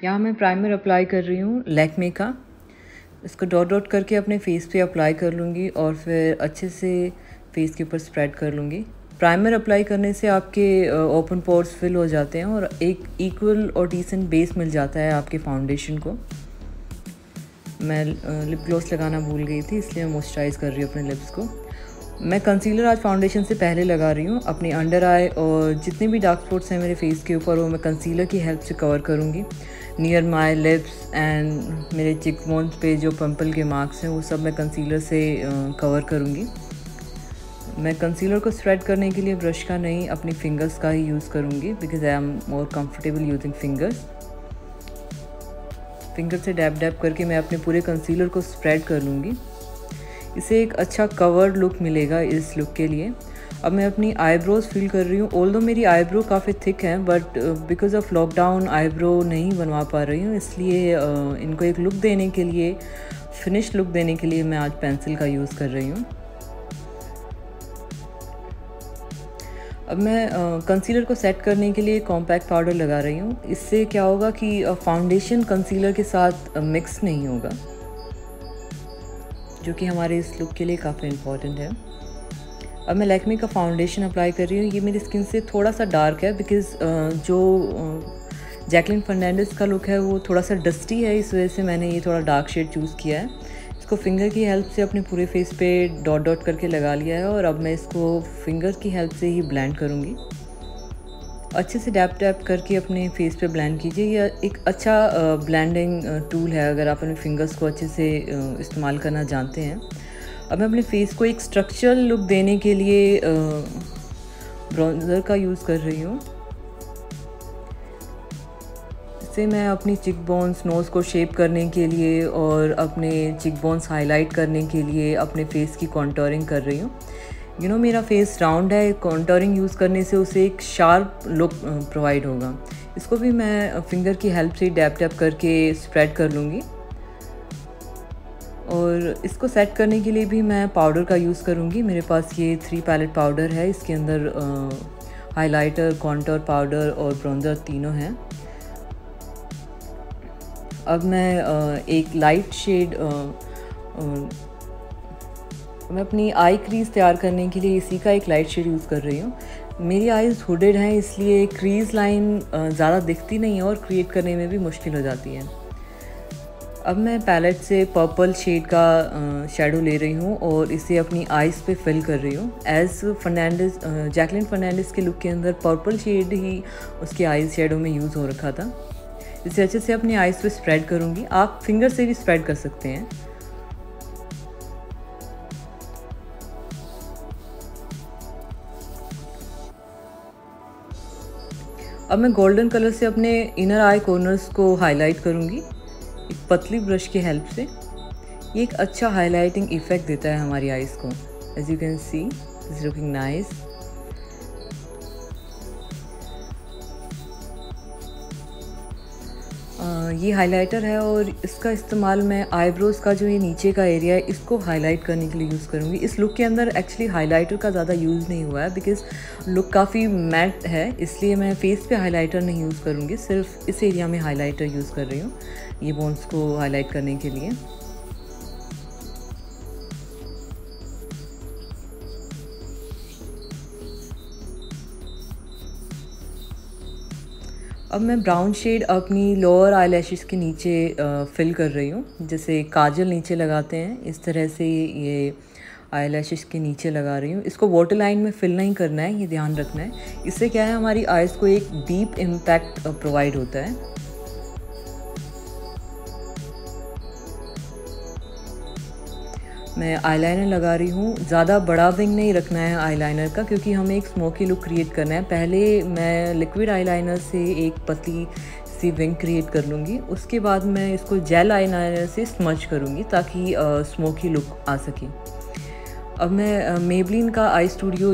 यहाँ मैं primer apply कर रही हूँ लैक्मे का। इसको डॉट डॉट करके अपने फेस पे अप्लाई कर लूँगी और फिर अच्छे से फेस के ऊपर स्प्रेड कर लूँगी। प्राइमर अप्लाई करने से आपके ओपन पोर्स फिल हो जाते हैं और एक इक्वल और डिसेंट बेस मिल जाता है आपके फाउंडेशन को। मैं लिप ग्लॉस लगाना भूल गई थी, इसलिए मैं मॉइस्चराइज़ कर रही हूँ अपने लिप्स को। मैं कंसीलर आज फाउंडेशन से पहले लगा रही हूँ। अपनी अंडर आई और जितने भी डार्क स्पॉट्स हैं मेरे फेस के ऊपर वो मैं कंसीलर की हेल्प से कवर करूँगी। नियर माई लिप्स एंड मेरे चिक बोन्स पे जो पिंपल के मार्क्स हैं वो सब मैं कंसीलर से कवर करूँगी। मैं कंसीलर को स्प्रेड करने के लिए ब्रश का नहीं अपनी फिंगर्स का ही यूज़ करूँगी because I am more comfortable using fingers. Finger से डैब डैब करके मैं अपने पूरे कंसीलर को स्प्रेड कर लूँगी। इसे एक अच्छा कवर्ड लुक मिलेगा इस लुक के लिए। अब मैं अपनी आईब्रोज फिल कर रही हूँ। ऑल्दो मेरी आईब्रो काफ़ी थिक है but because of lockdown eyebrow नहीं बनवा पा रही हूँ, इसलिए इनको एक लुक देने के लिए, फिनिश लुक देने के लिए मैं आज पेंसिल का यूज़ कर रही हूँ। अब मैं कंसीलर को सेट करने के लिए कॉम्पैक्ट पाउडर लगा रही हूँ। इससे क्या होगा कि फाउंडेशन कंसीलर के साथ मिक्स नहीं होगा, जो कि हमारे इस लुक के लिए काफ़ी इम्पॉर्टेंट है। अब मैं लैक्मे का फाउंडेशन अप्लाई कर रही हूँ। ये मेरी स्किन से थोड़ा सा डार्क है बिकॉज़ जो जैकलिन फर्नांडिस का लुक है वो थोड़ा सा डस्टी है, इस वजह से मैंने ये थोड़ा डार्क शेड चूज़ किया है। इसको फिंगर की हेल्प से अपने पूरे फेस पे डॉट डॉट करके लगा लिया है और अब मैं इसको फिंगर की हेल्प से ही ब्लेंड करूँगी। अच्छे से डैप डैप करके अपने फेस पे ब्लेंड कीजिए। यह एक अच्छा ब्लेंडिंग टूल है अगर आप अपने फिंगर्स को अच्छे से इस्तेमाल करना जानते हैं। अब मैं अपने फेस को एक स्ट्रक्चरल लुक देने के लिए ब्राउज़र का यूज़ कर रही हूँ। इससे मैं अपनी चिक बोन्स, नोज़ को शेप करने के लिए और अपने चिक बोन्स हाईलाइट करने के लिए अपने फेस की कॉन्टोरिंग कर रही हूँ। मेरा फेस राउंड है, कॉन्टोरिंग यूज़ करने से उसे एक शार्प लुक प्रोवाइड होगा। इसको भी मैं फिंगर की हेल्प से डैप डैप करके स्प्रेड कर लूँगी। और इसको सेट करने के लिए भी मैं पाउडर का यूज़ करूँगी। मेरे पास ये 3 पैलेट पाउडर है। इसके अंदर हाइलाइटर, कॉन्टोर पाउडर और ब्राउज़र तीनों हैं। अब मैं एक लाइट शेड मैं अपनी आई क्रीज़ तैयार करने के लिए इसी का एक लाइट शेड यूज़ कर रही हूँ। मेरी आईज़ हुडेड हैं, इसलिए क्रीज़ लाइन ज़्यादा दिखती नहीं है और क्रिएट करने में भी मुश्किल हो जाती है। अब मैं पैलेट से पर्पल शेड का शैडो ले रही हूँ और इसे अपनी आईज़ पे फिल कर रही हूँ। एज़ फर्नांडिस, जैकलिन फर्नांडिस के लुक के अंदर पर्पल शेड ही उसके आईज़ शैडो में यूज़ हो रखा था। इसे अच्छे से अपनी आईज़ पे स्प्रेड करूँगी। आप फिंगर से भी स्प्रेड कर सकते हैं। अब मैं गोल्डन कलर से अपने इनर आई कॉर्नर्स को हाईलाइट करूँगी एक पतली ब्रश की हेल्प से। ये एक अच्छा हाईलाइटिंग इफ़ेक्ट देता है हमारी आईज़ को। As you can see it's looking nice. ये हाइलाइटर है और इसका इस्तेमाल मैं आईब्रोज़ का जो ये नीचे का एरिया है इसको हाईलाइट करने के लिए यूज़ करूँगी। इस लुक के अंदर एक्चुअली हाइलाइटर का ज़्यादा यूज़ नहीं हुआ है बिकॉज़ लुक काफ़ी मैट है, इसलिए मैं फेस पे हाइलाइटर नहीं यूज़ करूँगी। सिर्फ इस एरिया में हाइलाइटर यूज़ कर रही हूँ ये बोन्स को हाईलाइट करने के लिए। अब मैं ब्राउन शेड अपनी लोअर आईलैशेस के नीचे फिल कर रही हूँ। जैसे काजल नीचे लगाते हैं इस तरह से ये आईलैशेस के नीचे लगा रही हूँ। इसको वाटर लाइन में फिल नहीं करना है, ये ध्यान रखना है। इससे क्या है हमारी आईज़ को एक डीप इम्पैक्ट प्रोवाइड होता है। मैं आईलाइनर लगा रही हूँ। ज़्यादा बड़ा विंग नहीं रखना है आईलाइनर का, क्योंकि हमें एक स्मोकी लुक क्रिएट करना है। पहले मैं लिक्विड आईलाइनर से एक पतली सी विंग क्रिएट कर लूँगी, उसके बाद मैं इसको जेल आईलाइनर से स्मच करूँगी ताकि स्मोकी लुक आ सके। अब मैं मेबलिन का आई स्टूडियो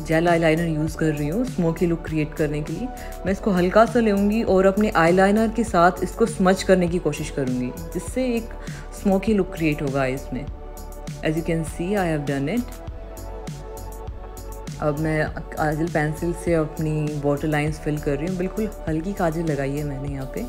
जेल आईलाइनर यूज़ कर रही हूँ स्मोकी लुक क्रिएट करने के लिए। मैं इसको हल्का सा लूँगी और अपने आईलाइनर के साथ इसको स्मच करने की कोशिश करूँगी, जिससे एक स्मोकी लुक क्रिएट होगा इसमें। As you can see I have done it. अब मैं काजल पेंसिल से अपनी वाटर लाइंस फिल कर रही हूँ। बिल्कुल हल्की काजल लगाई है मैंने यहाँ पे।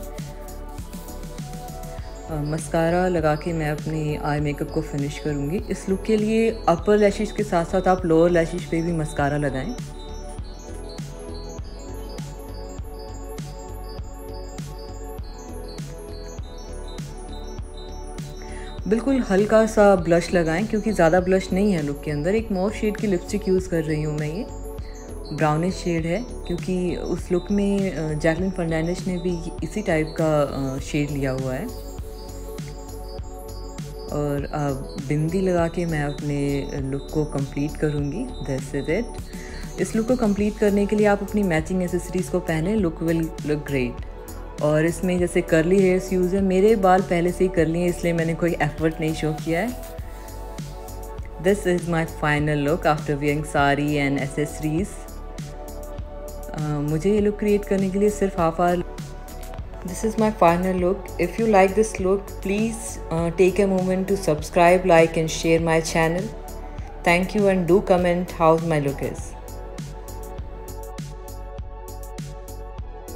मस्कारा लगा के मैं अपनी आई मेकअप को फिनिश करूँगी। इस लुक के लिए अपर लैशेस के साथ साथ आप लोअर लैशेस पे भी मस्कारा लगाएं। बिल्कुल हल्का सा ब्लश लगाएं, क्योंकि ज़्यादा ब्लश नहीं है लुक के अंदर। एक मॉव शेड की लिपस्टिक यूज़ कर रही हूँ मैं, ये ब्राउनिश शेड है, क्योंकि उस लुक में जैकलिन फर्नांडिस ने भी इसी टाइप का शेड लिया हुआ है। और अब बिंदी लगा के मैं अपने लुक को कंप्लीट करूँगी। This is it. इस लुक को कंप्लीट करने के लिए आप अपनी मैचिंग एसेसरीज़ को पहने, लुक विल लुक ग्रेट। और इसमें जैसे कर्ली हेयर्स यूज़ है, मेरे बाल पहले से ही कर्ली हैं, इसलिए मैंने कोई एफर्ट नहीं शो किया है। This is my final look after wearing sari and accessories. मुझे ये लुक क्रिएट करने के लिए सिर्फ half hour. This is my final look. If you like this look, please take a moment to subscribe, like and share my channel. Thank you, and do comment how my look is.